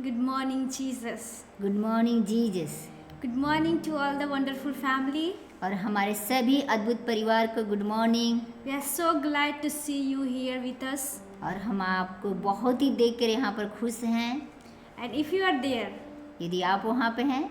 Good morning, Jesus. Good morning Jesus. Good morning to all the wonderful family. और हमारे सभी अद्भुत परिवार को good morning. We are so glad to see you here with us. और हम आपको बहुत ही देखकर यहाँ पर खुश हैं। And if you are there, यदि आप वहाँ पे हैं,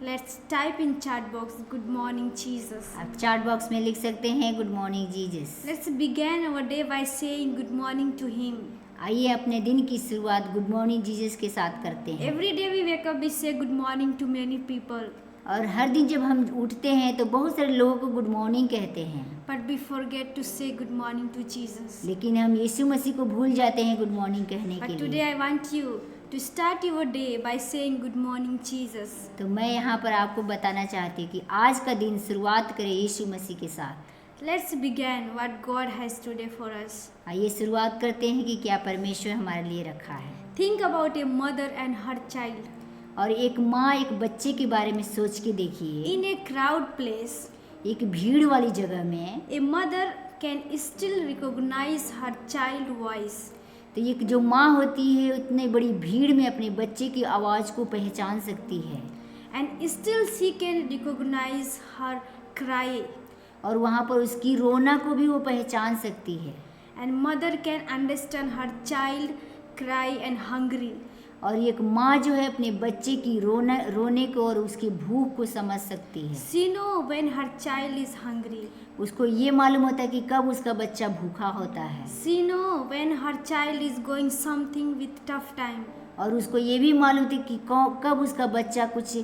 let's type in chat box Good morning, Jesus. आप चैट बॉक्स में लिख सकते हैं good morning Jesus. Let's begin our day by saying good morning to Him. आइए अपने दिन की शुरुआत गुड मॉर्निंग जीसस के साथ करते हैं। Every day we wake up, we say good morning to many people. और हर दिन जब हम उठते हैं तो बहुत सारे लोगों को गुड मॉर्निंग कहते हैं, But we forget to say good morning to Jesus. लेकिन हम यीशु मसीह को भूल जाते हैं गुड मॉर्निंग कहने के But लिए। today I want you to start your day by saying good morning, Jesus. तो मैं यहाँ पर आपको बताना चाहती हूँ कि आज का दिन शुरुआत करें यीशु मसीह के साथ। Let's begin what God has today for us. आइए शुरुआत करते हैं कि क्या परमेश्वर हमारे लिए रखा है। Think about a mother and her child. और एक माँ एक बच्चे के बारे में सोच के देखिए। In a crowd place, एक भीड़ वाली जगह में a mother can still recognize her child voice. तो एक जो माँ होती है उतनी बड़ी भीड़ में अपने बच्चे की आवाज़ को पहचान सकती है, And still she can recognize her cry. और वहाँ पर उसकी रोना को भी वो पहचान सकती है। And mother can understand her child cry and hungry. और एक माँ जो है अपने बच्चे की रोने को और उसकी भूख को समझ सकती है। She know when her child is hungry. उसको ये मालूम होता है कि कब उसका बच्चा भूखा होता है, She know when her child is going something with tough time. और उसको ये भी मालूम था कि कब उसका बच्चा कुछ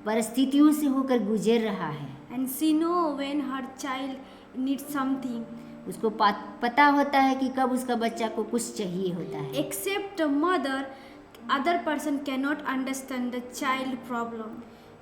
परिस्थितियों से होकर गुजर रहा है। And she know when her child needs something. उसको पता होता है कि कब उसका बच्चा को कुछ चाहिए होता है। Except a mother, other person cannot understand the child problem.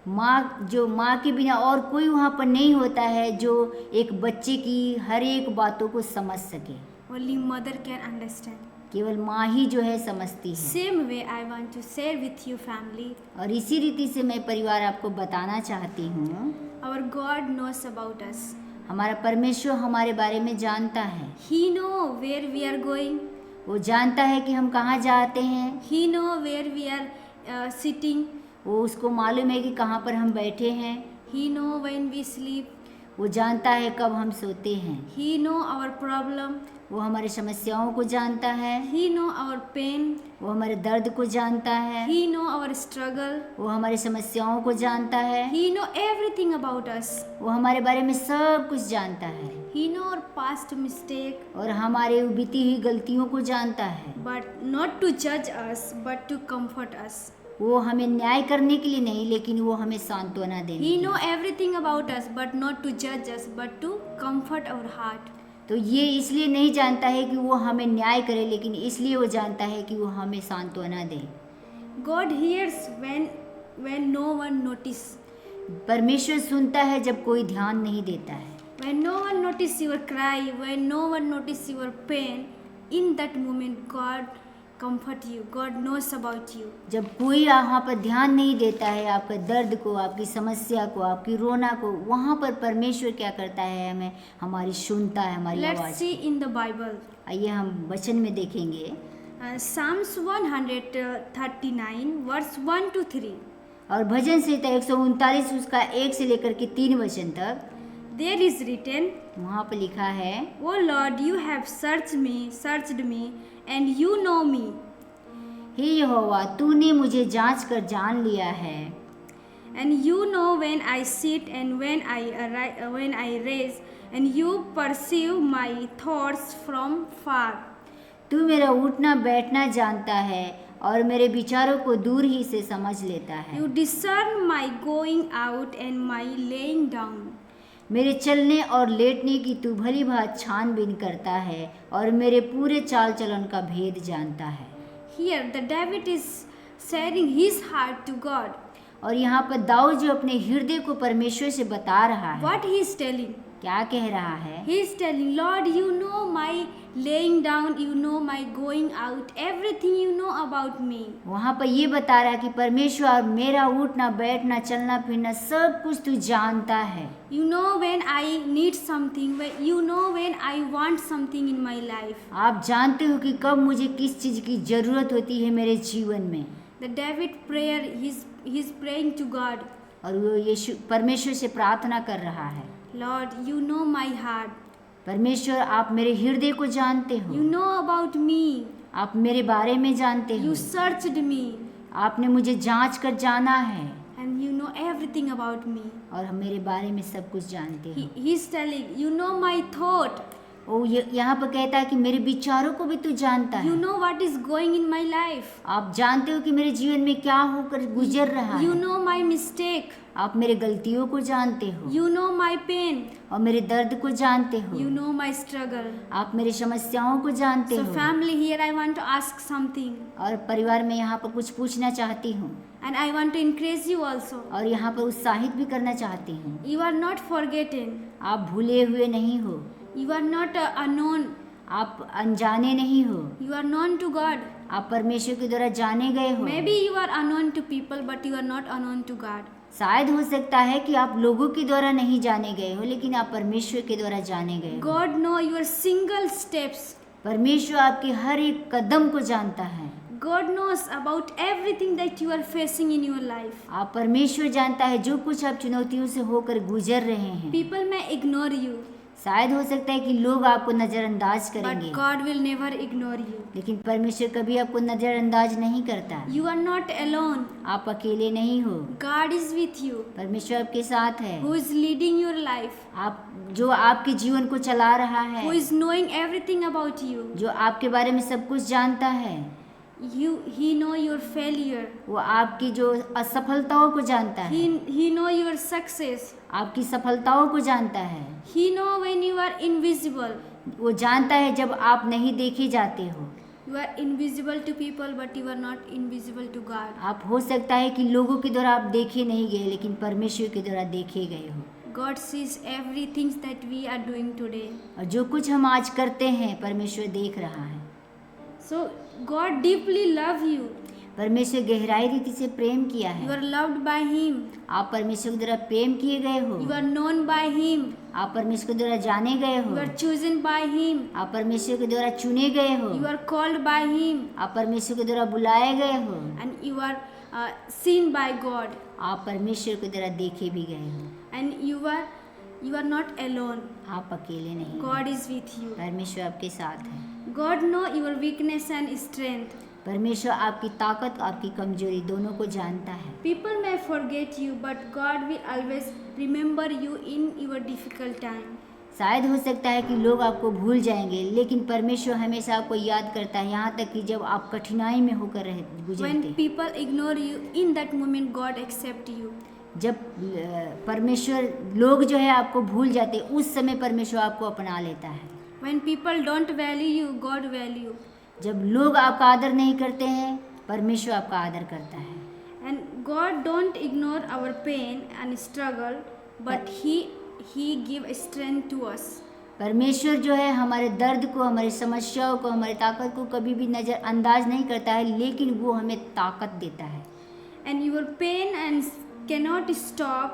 माँ के बिना और कोई वहाँ पर नहीं होता है जो एक बच्चे की हर एक बातों को समझ सके। Only mother can understand. केवल माँ ही जो है समझती है। Same way I want to share with you family. और इसी रीति से मैं परिवार आपको बताना चाहती हूँ, Our God knows about us. हमारा परमेश्वर हमारे बारे में जानता है। He know where we are going. वो जानता है कि हम कहाँ जाते हैं। He know where we are sitting. वो उसको मालूम है कि कहाँ पर हम बैठे हैं। He know when we sleep. वो जानता है कब हम सोते हैं। He know our problem. वो हमारी समस्याओं को जानता है। He know our pain. वो हमारे दर्द को जानता है। He know our struggle. वो हमारी समस्याओं को जानता है। He know everything about us. वो हमारे बारे में सब कुछ जानता है। He know our past mistake. और हमारे बीती हुई गलतियों को जानता है। But not to judge us, but to comfort us. वो हमें न्याय करने के लिए नहीं, लेकिन वो हमें सांत्वना देने He के know लिए। everything about us, but not to judge us, but to comfort our heart. तो ये इसलिए नहीं जानता है कि वो हमें न्याय करे, लेकिन इसलिए वो जानता है कि वो हमें सांत्वना दे। God hears when no one notice. परमेश्वर सुनता है जब कोई ध्यान नहीं देता है। When no one notice your cry, when no one notice your pain, in that moment God comfort you. God knows about you. जब कोई वहाँ पर ध्यान नहीं देता है आपका दर्द को, आपकी समस्या को, आपकी रोना को, वहाँ पर परमेश्वर क्या करता है, हमारी सुनता है, हमारी Let's आवाज़। see in the Bible. आइए हम वचन में देखेंगे। Psalms 139 verse 1 to 3. और भजन संहिता 139 उसका 1 से लेकर के 3 वचन तक There is written, वहाँ पर लिखा है, O Lord, you have searched me, and you know me. हे यहोवा तूने मुझे जांच कर जान लिया है, And you know when I sit and when I rise, and you perceive my thoughts from far. तू मेरा उठना बैठना जानता है और मेरे विचारों को दूर ही से समझ लेता है। You discern my going out and my laying down. मेरे चलने और लेटने की तू भली भांति छानबीन करता है और मेरे पूरे चाल चलन का भेद जानता है। Here the David is sharing his heart to God. और यहाँ पर दाऊद जो अपने हृदय को परमेश्वर से बता रहा है, What he is telling? क्या कह रहा है? He is telling, Lord, you know my laying down, you know my going out, everything you know about me. वहाँ पर ये बता रहा है कि परमेश्वर मेरा उठना बैठना चलना फिरना सब कुछ तू जानता है। You know when I need something, you know when I want something in my life. आप जानते हो कि कब मुझे किस चीज़ की ज़रूरत होती है मेरे जीवन में। The David prayer, he's praying to God. और वो यीशु परमेश्वर से प्रार्थना कर रहा है, Lord, you know my heart. परमेश्वर आप मेरे हृदय को जानते हो, You know about me. आप मेरे बारे में जानते हो, You searched me आपने मुझे जांच कर जाना है and you know everything about me. और हम मेरे बारे में सब कुछ जानते हो। He's telling, you know my thought. वो यहाँ पर कहता है कि मेरे विचारों को भी तू जानता You है, know what is going in my life. आप जानते हो कि मेरे जीवन में क्या होकर गुजर रहा You है, know my mistake. आप मेरे गलतियों को जानते हो You know my pain. और मेरे दर्द को जानते हो, You know my struggle. आप मेरी समस्याओं को जानते So हो। family, here I want to ask something और परिवार में यहाँ पर कुछ पूछना चाहती हूँ and I want to encourage you also. और यहाँ पर उत्साहित भी करना चाहती हूँ। You are not forgotten. आप भूले हुए नहीं हो, You are not unknown. आप अनजाने नहीं हो, You are known to God. आप परमेश्वर के द्वारा जाने गए हो। Maybe you are unknown to people, but you are not unknown to God. शायद हो सकता है कि आप लोगों के द्वारा नहीं जाने गए हो, लेकिन आप परमेश्वर के द्वारा जाने गए हो। God know your single steps. परमेश्वर आपके हर एक कदम को जानता है। God knows about everything that you are facing in your life. आप परमेश्वर जानता है जो कुछ आप चुनौतियों से होकर गुजर रहे हैं। People may ignore you, शायद हो सकता है कि लोग आपको नजरअंदाज but करेंगे, God will never ignore you. लेकिन परमेश्वर कभी आपको नजरअंदाज नहीं करता। You are not alone. आप अकेले नहीं हो, God is with you, परमेश्वर आपके साथ है। who is leading your life, आप जो आपके जीवन को चला रहा who है, is knowing everything about you. जो आपके बारे में सब कुछ जानता है, He know your failure. वो आपकी जो असफलताओं को जानता है, He know your success. आपकी सफलताओं को जानता है। He know when you are invisible. वो जानता है जब आप नहीं देखे जाते हो। You are invisible to people, but you are not invisible to God. आप हो सकता है कि लोगों के द्वारा आप देखे नहीं गए, लेकिन परमेश्वर के द्वारा देखे गए हो। God sees everything that we are doing today. और जो कुछ हम आज करते हैं परमेश्वर देख रहा है। So God deeply love you. परमेश्वर गहराई रीति से प्रेम किया You है। are loved by Him. आप परमेश्वर के द्वारा प्रेम किए गए हो, You are known by Him. आप परमेश्वर के द्वारा जाने गए हो, You are chosen by Him. आप परमेश्वर के द्वारा चुने गए हो, You are called by Him. आप परमेश्वर के द्वारा बुलाए गए हो, And you are seen by God. आप परमेश्वर के द्वारा देखे भी गए हो। And you are not alone. आप अकेले नहीं हो, God is with you. परमेश्वर आपके साथ है। God know your weakness and strength. परमेश्वर आपकी ताकत आपकी कमजोरी दोनों को जानता है। People may forget you, but God will always remember you in your difficult time. शायद हो सकता है कि लोग आपको भूल जाएंगे, लेकिन परमेश्वर हमेशा आपको याद करता है, यहाँ तक कि जब आप कठिनाई में होकर गुजरते When हैं। people ignore you, in that moment God accept you. जब परमेश्वर लोग जो है आपको भूल जाते, उस समय परमेश्वर आपको अपना लेता है। When people don't value you, God value. जब लोग आपका आदर नहीं करते हैं, परमेश्वर आपका आदर करता है। And God don't ignore our pain and struggle, but He give strength to us. परमेश्वर जो है हमारे दर्द को, हमारी समस्याओं को, हमारी ताकत को कभी भी नज़रअंदाज नहीं करता है, लेकिन वो हमें ताकत देता है। And your pain and cannot stop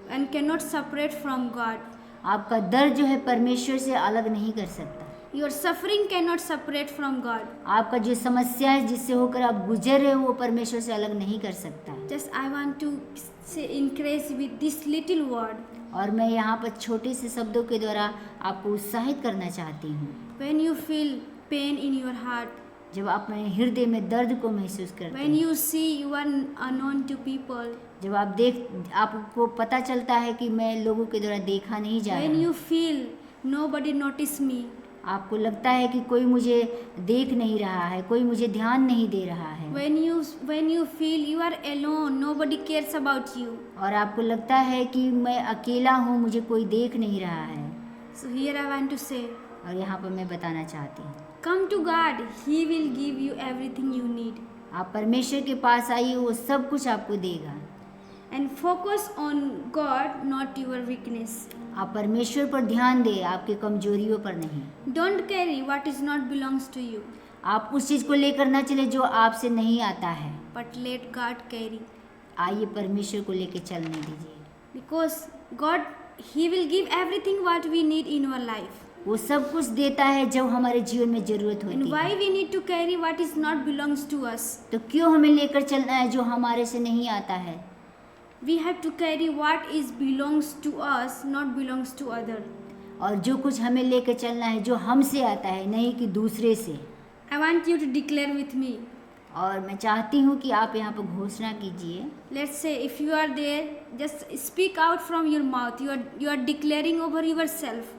and cannot separate from God. आपका दर्द जो है परमेश्वर से अलग नहीं कर सकता। Your suffering cannot separate from God. आपका जो समस्या है जिससे होकर आप गुजर रहे हो, वो परमेश्वर से अलग नहीं कर सकता। Just I want to say encourage with this little word. और मैं यहाँ पर छोटे से शब्दों के द्वारा आपको उत्साहित करना चाहती हूँ। When you feel pain in your heart, जब आप अपने हृदय में दर्द को महसूस करते when हैं, you see you are unknown to people, जब आपको पता चलता है कि मैं लोगों के द्वारा देखा नहीं जा when रहा, you feel nobody notice me, आपको लगता है कि कोई मुझे देख नहीं रहा है, कोई मुझे ध्यान नहीं दे रहा है, when you feel you are alone, nobody cares about you. और आपको लगता है कि मैं अकेला हूँ, मुझे कोई देख नहीं रहा है। So here I want to say, और यहाँ पर मैं बताना चाहती हूँ, come to God. He will give you everything you need. आप परमेश्वर के पास आइए, वो सब कुछ आपको देगा। And focus on God, not your weakness. आप परमेश्वर पर ध्यान दें, आपकी कमजोरियों पर नहीं। Don't carry what is not belongs to you, आप उस चीज़ को लेकर ना चले जो आपसे नहीं आता है। but let God carry. आइए परमेश्वर को लेकर चलने दीजिए, Because God, He will give everything what we need in our life. वो सब कुछ देता है जब हमारे जीवन में जरूरत And होती why है। we need to carry what is not belongs to us? तो क्यों हमें लेकर चलना है जो हमारे से नहीं आता है? We have to carry what is belongs to us, not belongs to other. और जो कुछ हमें लेकर चलना है जो हमसे आता है, नहीं कि दूसरे से। I want you to declare with me. और मैं चाहती हूँ कि आप यहाँ पर घोषणा कीजिए। Let's say if you are there, just speak out from your mouth. You are declaring over yourself.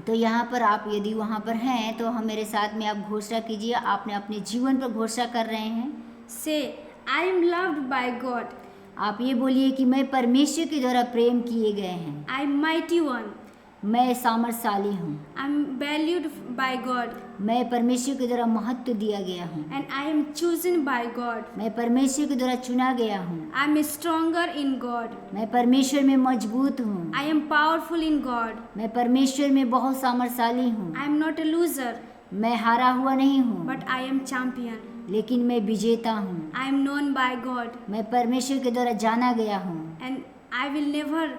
तो यहाँ पर आप यदि वहाँ पर हैं तो हम मेरे साथ में आप घोषणा कीजिए। आपने अपने जीवन पर घोषणा कर रहे हैं। Say, I am loved by God. आप ये बोलिए कि मैं परमेश्वर के द्वारा प्रेम किए गए हैं। I am mighty one. मैं सामर्थशाली हूँ। I am valued by God. मैं परमेश्वर के द्वारा महत्व दिया गया हूँ। And I am chosen by God. मैं परमेश्वर के द्वारा चुना गया हूँ। I am stronger in God. मैं परमेश्वर में मजबूत हूँ। I am powerful in God. मैं परमेश्वर में बहुत सामर्थशाली हूँ। I am not a loser, मैं हारा हुआ नहीं हूँ, but I am champion. लेकिन मैं विजेता हूँ। I am known by God. मैं परमेश्वर के द्वारा जाना गया हूँ। And I will never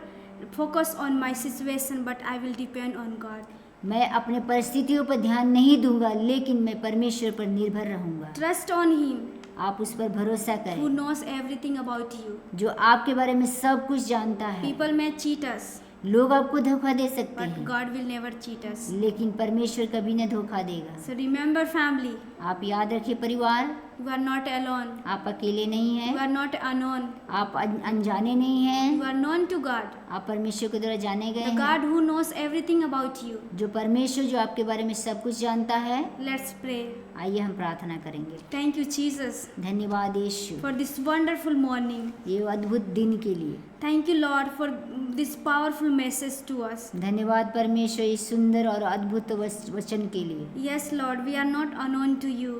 focus on my situation, but I will depend on God. मैं अपने परिस्थितियों पर ध्यान नहीं दूंगा, लेकिन मैं परमेश्वर पर निर्भर रहूंगा। Trust on Him आप उस पर भरोसा who करें knows everything about you. जो आपके बारे में सब कुछ जानता है। People may cheat us, लोग आपको धोखा दे सकते but हैं, God will never cheat us. लेकिन परमेश्वर कभी न धोखा देगा। So remember, family, आप याद रखिए परिवार, you are not alone. आप अकेले नहीं You हैं, are not unknown. आप अनजाने नहीं हैं, You are known to God, आप परमेश्वर के द्वारा जाने गए the हैं। God who knows everything about you. जो परमेश्वर जो आपके बारे में सब कुछ जानता है। Let's pray. आइए हम प्रार्थना करेंगे। Thank you, Jesus, धन्यवाद यीशु, for this wonderful morning. ये अद्भुत दिन के लिए। Thank you, Lord, for this powerful message to us. धन्यवाद परमेश्वर इस सुंदर और अद्भुत वचन के लिए। Yes, Lord, we are not unknown to you.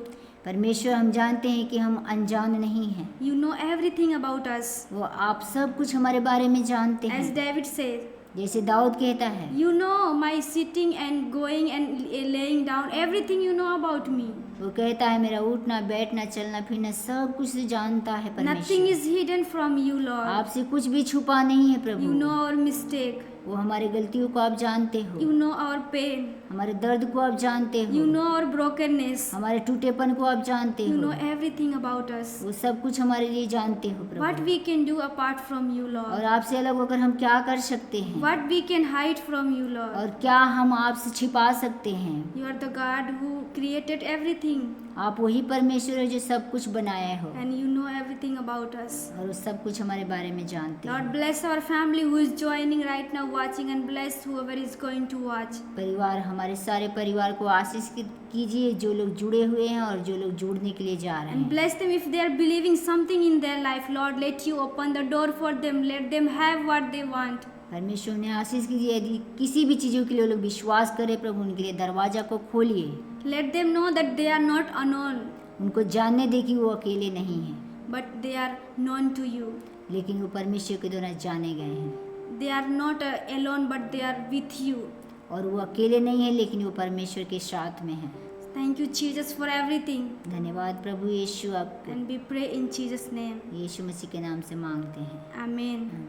परमेश्वर हम जानते हैं कि हम अनजान नहीं हैं। You know everything about us. वो आप सब कुछ हमारे बारे में जानते As हैं। David says, जैसे दाऊद कहता है, you know my sitting and going and laying down, everything you know about me. वो कहता है मेरा उठना बैठना चलना फिरना सब कुछ जानता है Nothing परमेश्वर। is hidden from you, Lord. आपसे कुछ भी छुपा नहीं है प्रभु। You know our mistake. वो हमारी गलतियों को आप जानते हो, You know our pain. हमारे दर्द को आप जानते You हो, know our brokenness. हमारे टूटेपन को आप जानते You know हो। everything about us. वो सब कुछ हमारे लिए जानते हो What Prabhu. we can do apart from you, और Lord. आपसे अलग होकर हम क्या कर सकते हैं, What we can hide from you, Lord. और क्या हम आपसे छिपा सकते हैं। You are the God who created everything, आप वही परमेश्वर है जो सब कुछ बनाए हो, and you know everything about us. और वो सब कुछ हमारे बारे में जानते Lord, हैं। bless our family who is joining right now, watching, and bless whoever is going to watch. परिवार, हमारे सारे परिवार को आशीष कीजिए, जो लोग जुड़े हुए हैं और जो लोग जुड़ने के लिए जा रहे And हैं। bless them if they are believing something in their life. Lord, let you open the door for them. Let them have what they want. परमेश्वर ने आशीष कीजिए, यदि किसी भी चीज़ों के लिए वो लोग विश्वास करें प्रभु, उनके लिए दरवाजा को खोलिए। Let them know that they are not unknown, उनको जानने दे कि वो अकेले नहीं हैं, but they are known to you. लेकिन वो परमेश्वर के द्वारा जाने गए हैं। They are not alone, but they are with you. और वो अकेले नहीं है, लेकिन वो परमेश्वर के साथ में है। Thank you, Jesus, for everything. धन्यवाद प्रभु यीशु आपको। And we pray in Jesus' name. यीशु मसीह के नाम से मांगते हैं। Amen. आमीन।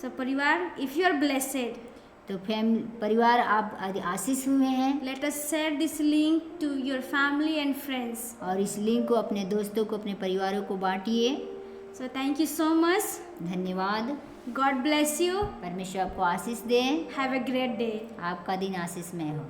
So, Parivar, if you are blessed, तो परिवार आप आशीष हुए हैं, let us share this link to your family and friends. और इस लिंक को अपने दोस्तों को, अपने परिवारों को बांटिए। So, thank you so much. धन्यवाद। God bless you. परमेश्वर आपको आशीष दे। Have a great day. आपका दिन आशीषमय हो।